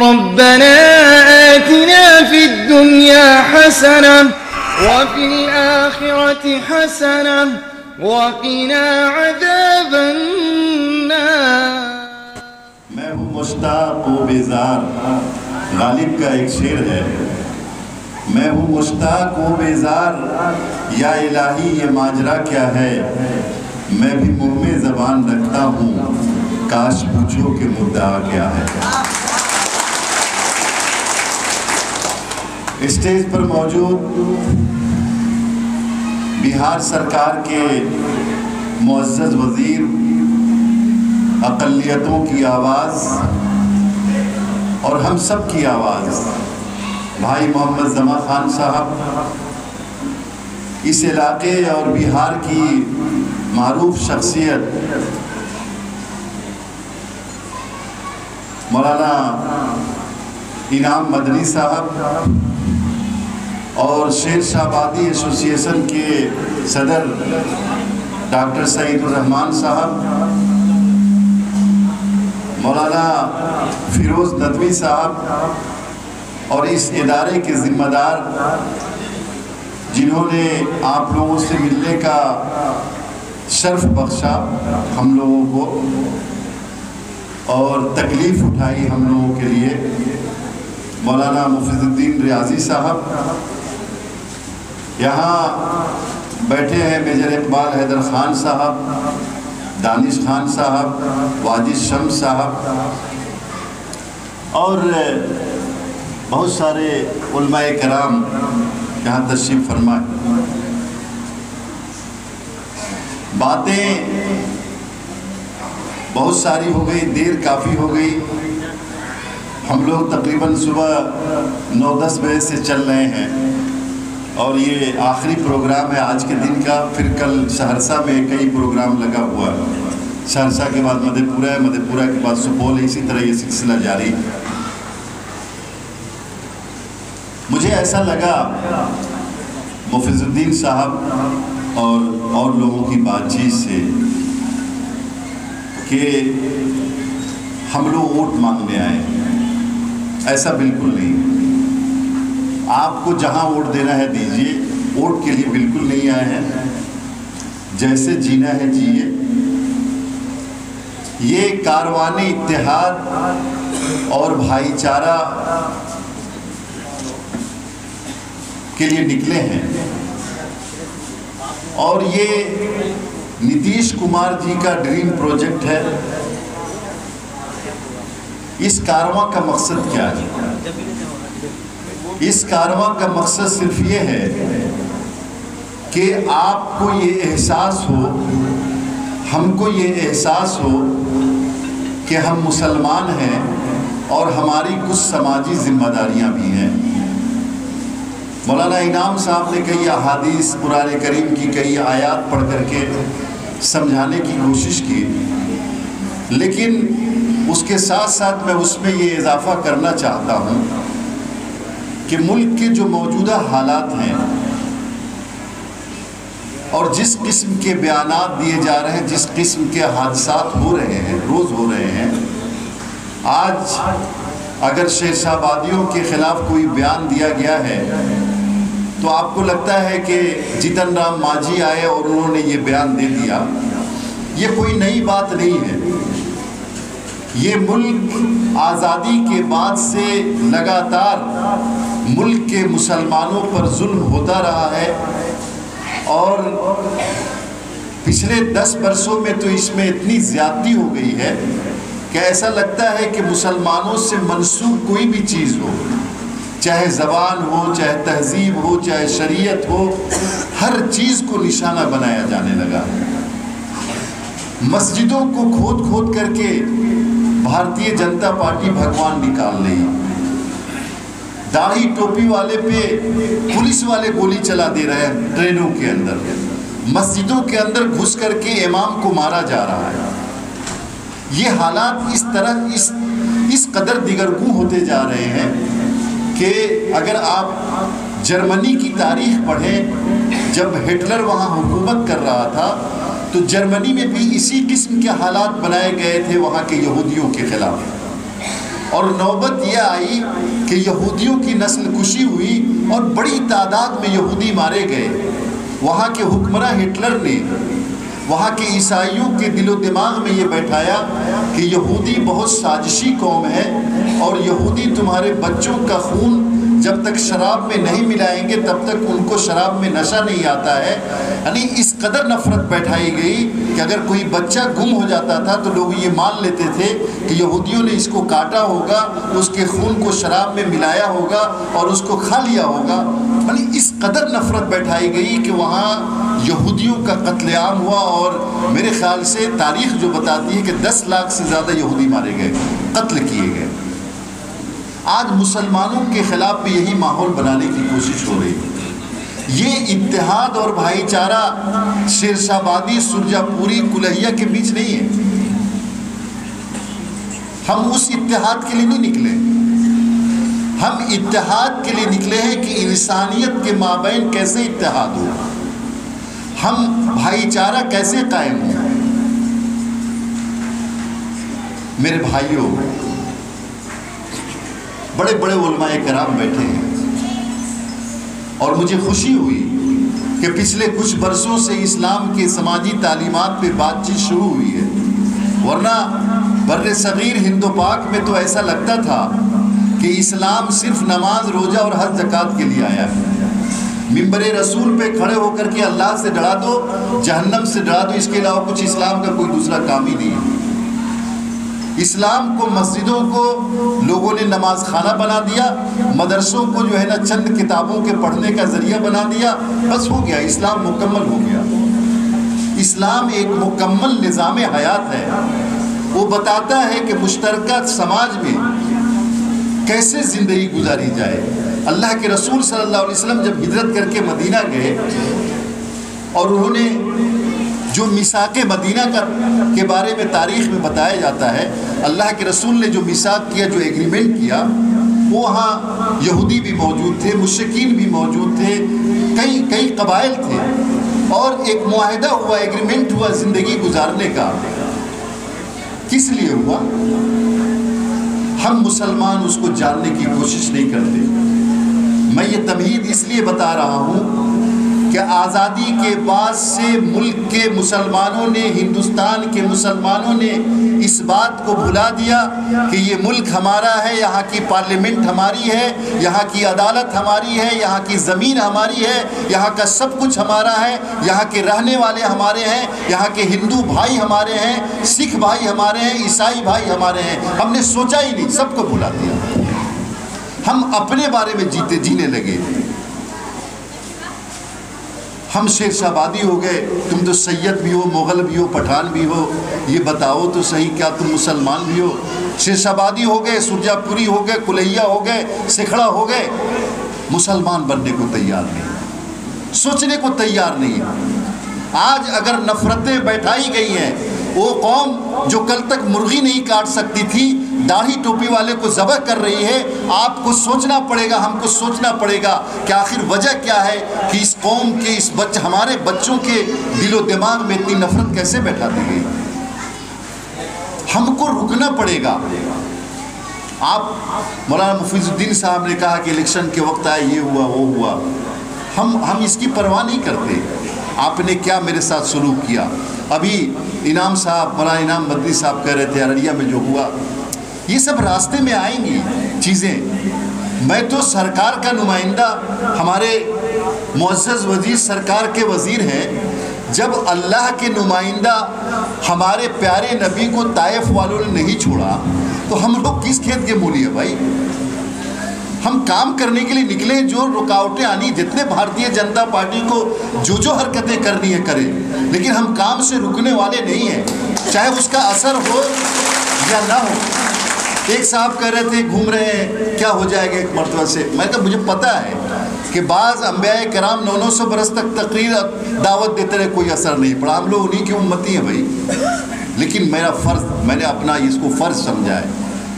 ربنا آتنا في الدنيا حسنة وفي الآخرة حسنة وقنا عذاب النار. میں ہوں مشتاق و بیزار، غالب کا ایک شعر ہے. میں ہوں مشتاق و بیزار، یا الہی یہ ماجرا کیا ہے. میں بھی منہ میں زبان رکھتا ہوں، کاش پوچھو کہ مدعا کیا ہے. اسٹیج پر موجود بہار سرکار کے معزز وزیر، اقلیتوں کی آواز اور ہم سب کی آواز، بھائی محمد زماں خان صاحب، اس علاقے اور بہار کی معروف شخصیت مولانا انعام مدنی صاحب اور شیر شاہ آبادی ایسوسی ایشن کے صدر ڈاکٹر سعید الرحمان صاحب، مولانا فیروز ندوی صاحب اور اس ادارے کے ذمہ دار جنہوں نے آپ لوگوں سے ملنے کا شرف بخشا ہم لوگوں کو اور تکلیف اٹھائی ہم لوگوں کے لیے، مولانا مفید الدین ریاضی صاحب. یہاں بیٹھے ہیں میجر اقبال حیدر خان صاحب، دانش خان صاحب، واجد شمس صاحب اور بہت سارے علماء کرام یہاں تشریف فرمائے. باتیں بہت ساری ہو گئی، دیر کافی ہو گئی. ہم لوگ تقریباً صبح 9-10 بجے سے چل رہے ہیں اور یہ آخری پروگرام ہے آج کے دن کا. پھر کل سہرسہ میں کئی پروگرام لگا ہوا ہے. سہرسہ کے بعد مدھے پورہ ہے، مدھے پورہ کے بعد سپول ہے، اسی طرح یہ سلسلہ جاری. مجھے ایسا لگا مفید الدین صاحب اور لوگوں کی بات چیت سے کہ ہم لوگ ووٹ مانگنے آئے. ایسا بالکل نہیں. آپ کو جہاں ووٹ دینا ہے دیجئے، ووٹ کے لیے بالکل نہیں آئے ہیں. جیسے جینا ہے جیے. یہ کاروان اتحاد اور بھائی چارہ کے لیے نکلے ہیں اور یہ نتیش کمار جی کا ڈریم پروجیکٹ ہے. اس کارواں کا مقصد کیا ہے؟ اس کارواں کا مقصد صرف یہ ہے کہ آپ کو یہ احساس ہو، ہم کو یہ احساس ہو کہ ہم مسلمان ہیں اور ہماری کچھ سماجی ذمہ داریاں بھی ہیں. مولانا انعام صاحب نے کئی احادیث قرآن کریم کی کئی آیات پڑھ کر کے سمجھانے کی کوشش کی، لیکن اس کے ساتھ ساتھ میں اس میں یہ اضافہ کرنا چاہتا ہوں کہ ملک کے جو موجودہ حالات ہیں اور جس قسم کے بیانات دیے جا رہے ہیں، جس قسم کے حادثات ہو رہے ہیں، روز ہو رہے ہیں. آج اگر شیر شاہ آبادیوں کے خلاف کوئی بیان دیا گیا ہے تو آپ کو لگتا ہے کہ جتن رام ماجھی آئے اور انہوں نے یہ بیان دے دیا. یہ کوئی نئی بات نہیں ہے. یہ ملک آزادی کے بعد سے لگاتار ملک کے مسلمانوں پر ظلم ہوتا رہا ہے اور پچھلے 10 برسوں میں تو اس میں اتنی زیادتی ہو گئی ہے کہ ایسا لگتا ہے کہ مسلمانوں سے منسوب کوئی بھی چیز ہو، چاہے زبان ہو، چاہے تہذیب ہو، چاہے شریعت ہو، ہر چیز کو نشانہ بنایا جانے لگا. مسجدوں کو کھود کھود کر کے بھارتیہ جنتا پارٹی بھگوان نکال رہی. داڑھی ٹوپی والے پہ پولیس والے گولی چلا دے رہے ہیں ٹرینوں کے اندر. مسجدوں کے اندر گھس کر کے امام کو مارا جا رہا ہے. یہ حالات اس طرح اس قدر دیگرگوں ہوتے جا رہے ہیں کہ اگر آپ جرمنی کی تاریخ پڑھیں، جب ہٹلر وہاں حکومت کر رہا تھا تو جرمنی میں بھی اسی قسم کے حالات بنائے گئے تھے وہاں کے یہودیوں کے خلاف. اور نوبت یہ آئی کہ یہودیوں کی نسل کشی ہوئی اور بڑی تعداد میں یہودی مارے گئے۔ وہاں کے حکمراں ہٹلر نے وہاں کے عیسائیوں کے دل و دماغ میں یہ بیٹھایا کہ یہودی بہت سازشی قوم ہے، اور یہودی تمہارے بچوں کا خون جب تک شراب میں نہیں ملائیں گے تب تک ان کو شراب میں نشہ نہیں آتا ہے۔ یعنی اس قدر نفرت بیٹھائی گئی کہ اگر کوئی بچہ گم ہو جاتا تھا تو لوگ یہ مان لیتے تھے کہ یہودیوں نے اس کو کاٹا ہوگا، اس کے خون کو شراب میں ملایا ہوگا اور اس کو کھا لیا ہوگا۔ یعنی اس قدر نفرت بیٹھائی گئی کہ وہاں یہودیوں کا قتل عام ہوا، اور میرے خیال سے تاریخ جو بتاتی ہے کہ 10 لاکھ سے زیادہ یہودی مارے گئے، قتل کیے گئے۔ آج مسلمانوں کے خلاف بھی یہی ماحول بنانے کی کوشش ہو رہی ہے۔ یہ اتحاد اور بھائی چارہ شیرشاہ آبادی، سرجا پوری، کلہیا کے بیچ نہیں ہے۔ ہم اس اتحاد کے لیے نہیں نکلے، ہم اتحاد کے لیے نکلے ہیں کہ انسانیت کے مابین کیسے اتحاد ہو، ہم بھائی چارہ کیسے قائم ہو۔ میرے بھائیوں، بڑے بڑے علماء کرام بیٹھے ہیں، اور مجھے خوشی ہوئی کہ پچھلے کچھ برسوں سے اسلام کے سماجی تعلیمات پہ بات چیت شروع ہوئی ہے، ورنہ بر صغیر ہند و پاک میں تو ایسا لگتا تھا کہ اسلام صرف نماز، روزہ اور حج زکوٰۃ کے لیے آیا ہے۔ ممبر رسول پہ کھڑے ہو کر کے اللہ سے ڈرا دو، جہنم سے ڈرا دو، اس کے علاوہ کچھ اسلام کا کوئی دوسرا کام ہی نہیں ہے۔ اسلام کو، مسجدوں کو لوگوں نے نماز خانہ بنا دیا، مدرسوں کو جو ہے نا چند کتابوں کے پڑھنے کا ذریعہ بنا دیا، بس ہو گیا، اسلام مکمل ہو گیا۔ اسلام ایک مکمل نظام حیات ہے، وہ بتاتا ہے کہ مشترکہ سماج میں کیسے زندگی گزاری جائے۔ اللہ کے رسول صلی اللہ علیہ وسلم جب ہجرت کر کے مدینہ گئے اور انہوں نے جو میثاق مدینہ کے بارے میں تاریخ میں بتایا جاتا ہے، اللہ کے رسول نے جو میثاق کیا، جو ایگریمنٹ کیا، وہاں یہودی بھی موجود تھے، مشرکین بھی موجود تھے، کئی قبائل تھے، اور ایک معاہدہ ہوا، ایگریمنٹ ہوا زندگی گزارنے کا۔ کس لیے ہوا؟ ہم مسلمان اس کو جاننے کی کوشش نہیں کرتے۔ میں یہ تمہید اس لیے بتا رہا ہوں کہ آزادی کے بعد سے ملک کے مسلمانوں نے، ہندوستان کے مسلمانوں نے اس بات کو بھلا دیا کہ یہ ملک ہمارا ہے، یہاں کی پارلیمنٹ ہماری ہے، یہاں کی عدالت ہماری ہے، یہاں کی زمین ہماری ہے، یہاں کا سب کچھ ہمارا ہے، یہاں کے رہنے والے ہمارے ہیں، یہاں کے ہندو بھائی ہمارے ہیں، سکھ بھائی ہمارے ہیں، عیسائی بھائی ہمارے ہیں۔ ہم نے سوچا ہی نہیں، سب کو بھلا دیا، ہم اپنے بارے میں جینے لگے۔ ہم شیرشاہ آبادی ہو گئے، تم تو سید بھی ہو، مغل بھی ہو، پٹھان بھی ہو، یہ بتاؤ تو صحیح کیا تم مسلمان بھی ہو؟ شیرشاہ آبادی ہو گئے، سرجا پوری ہو گئے، کلہیا ہو گئے، سکھڑا ہو گئے، مسلمان بننے کو تیار نہیں، سوچنے کو تیار نہیں۔ آج اگر نفرتیں بیٹھائی گئی ہیں، وہ قوم جو کل تک مرغی نہیں کاٹ سکتی تھی، داڑھی ٹوپی والے کو ذبح کر رہی ہے، آپ کو سوچنا پڑے گا، ہم کو سوچنا پڑے گا کہ آخر وجہ کیا ہے کہ اس قوم کے، ہمارے بچوں کے دل و دماغ میں اتنی نفرت کیسے بیٹھا دی گئی۔ ہم کو رکنا پڑے گا۔ آپ مولانا مفیض الدین صاحب نے کہا کہ الیکشن کے وقت آئے، یہ ہوا وہ ہوا، ہم اس کی پرواہ نہیں کرتے۔ آپ نے کیا میرے ساتھ سلوک کیا؟ ابھی انعام صاحب، مولانا انعام مدنی صاحب کہہ رہے تھے ارریہ میں جو ہوا، یہ سب راستے میں آئیں گی چیزیں۔ میں تو سرکار کا نمائندہ، ہمارے معزز وزیر سرکار کے وزیر ہیں، جب اللہ کے نمائندہ ہمارے پیارے نبی کو طائف والوں نے نہیں چھوڑا تو ہم لوگ کس کھیت کے مولی ہیں بھائی؟ ہم کام کرنے کے لیے نکلے، جو رکاوٹیں آنی، جتنے بھارتیہ جنتا پارٹی کو جو حرکتیں کرنی ہے کریں، لیکن ہم کام سے رکنے والے نہیں ہیں، چاہے اس کا اثر ہو یا نہ ہو۔ ایک صاحب کہہ رہے تھے گھوم رہے ہیں، کیا ہو جائے گا ایک مرتبہ سے؟ میں کہا مجھے پتہ ہے کہ بعض انبیاء کرام 900 برس تک تقریر دعوت دیتے رہے، کوئی اثر نہیں پڑا، ہم لوگ انہی کی امتی ہیں بھائی۔ لیکن میرا فرض، میں نے اپنا اس کو فرض سمجھا ہے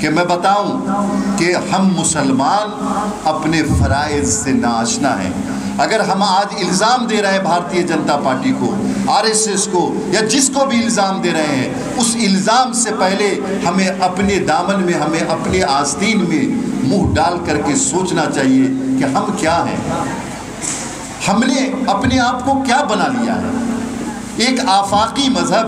کہ میں بتاؤں کہ ہم مسلمان اپنے فرائض سے ناآشنا ہیں۔ اگر ہم آج الزام دے رہے ہیں بھارتیہ جنتا پارٹی کو، RSS کو، یا جس کو بھی الزام دے رہے ہیں، اس الزام سے پہلے ہمیں اپنے دامن میں، ہمیں اپنے آستین میں منہ ڈال کر کے سوچنا چاہیے کہ ہم کیا ہیں، ہم نے اپنے آپ کو کیا بنا لیا ہے۔ ایک آفاقی مذہب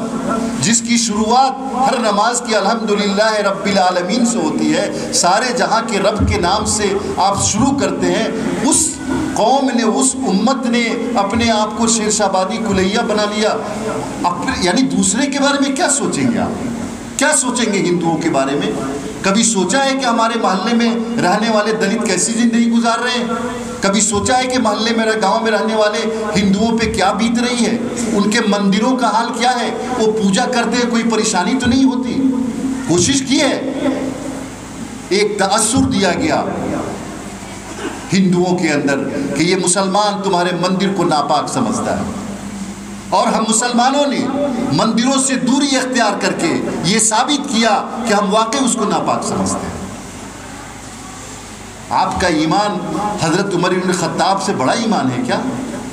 جس کی شروعات ہر نماز کی الحمدللہ رب العالمین سے ہوتی ہے، سارے جہاں کے رب کے نام سے آپ شروع کرتے ہیں، اس قوم نے، اس امت نے اپنے آپ کو شیر شاہ آبادی کلیہ بنا لیا۔ یعنی دوسرے کے بارے میں کیا سوچیں گے آپ؟ کیا سوچیں گے ہندوؤں کے بارے میں؟ کبھی سوچا ہے کہ ہمارے محلے میں رہنے والے دلت کیسی زندگی گزار رہے ہیں؟ کبھی سوچا ہے کہ محلے میں، گاؤں میں رہنے والے ہندوؤں پہ کیا بیت رہی ہے؟ ان کے مندروں کا حال کیا ہے؟ وہ پوجا کرتے ہیں، کوئی پریشانی تو نہیں ہوتی؟ کوشش کی ہے؟ ایک تاثر دیا گیا ہندوؤں کے اندر کہ یہ مسلمان تمہارے مندر کو ناپاک سمجھتا ہے، اور ہم مسلمانوں نے مندروں سے دوری اختیار کر کے یہ ثابت کیا کہ ہم واقعی اس کو ناپاک سمجھتے ہیں۔ آپ کا ایمان حضرت عمر بن خطاب سے بڑا ایمان ہے کیا؟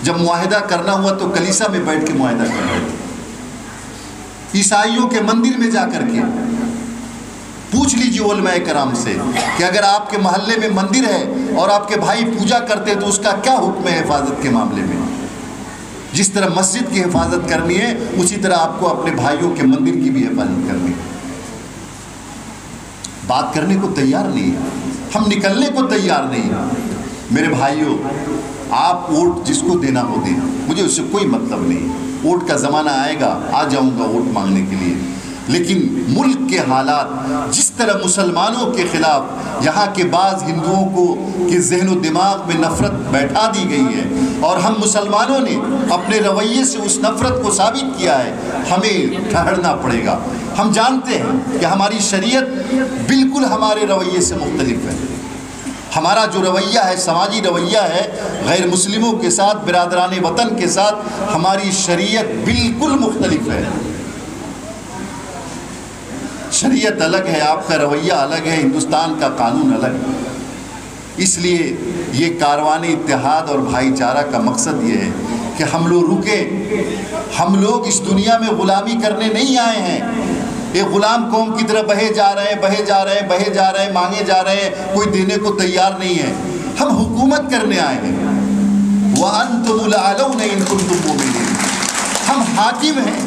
جب معاہدہ کرنا ہوا تو کلیسا میں بیٹھ کے معاہدہ کر رہے تھے، عیسائیوں کے مندر میں جا کر کے۔ پوچھ لیجیے علماء کرام سے کہ اگر آپ کے محلے میں مندر ہے اور آپ کے بھائی پوجا کرتے ہیں تو اس کا کیا حکم ہے حفاظت کے معاملے میں؟ جس طرح مسجد کی حفاظت کرنی ہے، اسی طرح آپ کو اپنے بھائیوں کے مندر کی بھی حفاظت کرنی ہے۔ بات کرنے کو تیار نہیں ہے، ہم نکلنے کو تیار نہیں ہیں۔ میرے بھائیوں، آپ ووٹ جس کو دینا ہو دیں، مجھے اس سے کوئی مطلب نہیں۔ ووٹ کا زمانہ آئے گا، آ جاؤں گا ووٹ مانگنے کے لیے، لیکن ملک کے حالات جس طرح مسلمانوں کے خلاف یہاں کے بعض ہندوؤں کو کے ذہن و دماغ میں نفرت بیٹھا دی گئی ہے، اور ہم مسلمانوں نے اپنے رویے سے اس نفرت کو ثابت کیا ہے، ہمیں ٹھہرنا پڑے گا۔ ہم جانتے ہیں کہ ہماری شریعت بالکل ہمارے رویے سے مختلف ہے۔ ہمارا جو رویہ ہے، سماجی رویہ ہے، غیر مسلموں کے ساتھ، برادران وطن کے ساتھ ہماری شریعت بالکل مختلف ہے۔ شریعت الگ ہے، آپ کا رویہ الگ ہے، ہندوستان کا قانون الگ ہے۔ اس لیے یہ کاروان اتحاد اور بھائی چارہ کا مقصد یہ ہے کہ ہم لوگ رکیں۔ ہم لوگ اس دنیا میں غلامی کرنے نہیں آئے ہیں، ایک غلام قوم کی طرح بہے جا رہے ہیں، بہے جا رہے ہیں، بہے جا رہے ہیں، مانگے جا رہے ہیں، کوئی دینے کو تیار نہیں ہے۔ ہم حکومت کرنے آئے ہیں۔ وَأَنْتُمُ الْأَعْلَوْنَ إِن كُنتُم مُؤْمِنِينَ، ہم حاکم ہیں۔